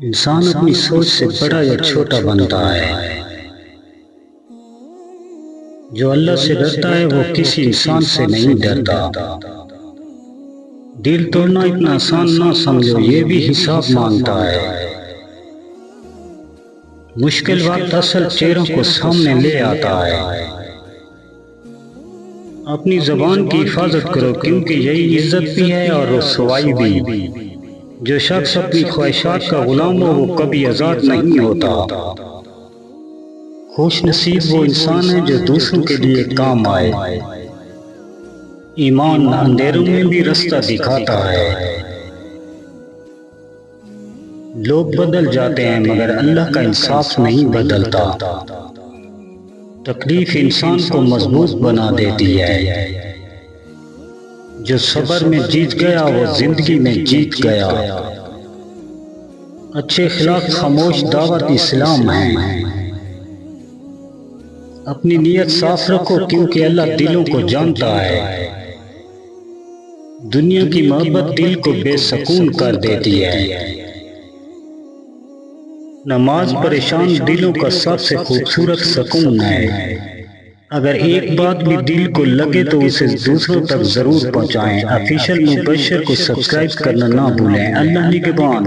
انسان اپنی سوچ سے بڑا یا چھوٹا بنتا ہے۔ جو اللہ سے ڈرتا ہے وہ کسی انسان سے نہیں ڈرتا۔ دل توڑنا اتنا آسان نہ سمجھو، یہ بھی حساب مانگتا ہے۔ مشکل وقت اصل چہروں کو سامنے لے آتا ہے۔ اپنی زبان کی حفاظت کرو، کیونکہ یہی عزت بھی ہے اور رسوائی بھی۔ جو شخص اپنی خواہشات کا غلام ہو وہ کبھی آزاد نہیں ہوتا۔ خوش نصیب وہ انسان ہے جو دوسروں کے لیے کام آئے۔ ایمان اندھیروں میں بھی راستہ دکھاتا ہے۔ لوگ بدل جاتے ہیں مگر اللہ کا انصاف نہیں بدلتا۔ تکلیف انسان کو مضبوط بنا دیتی ہے۔ جو صبر میں جیت گیا وہ زندگی میں جیت گیا۔ اچھے اخلاق خاموش دعوت اسلام ہے۔ اپنی نیت صاف رکھو، کیونکہ اللہ دلوں کو جانتا ہے۔ دنیا کی محبت دل کو بے سکون کر دیتی ہے۔ نماز پریشان دلوں کا سب سے خوبصورت سکون ہے۔ اگر ایک بات بھی دل کو لگے تو اسے دوسروں تک ضرور پہنچائیں۔ آفیشل مبشر کو سبسکرائب کرنا نہ بھولیں۔ اللہ نگہبان۔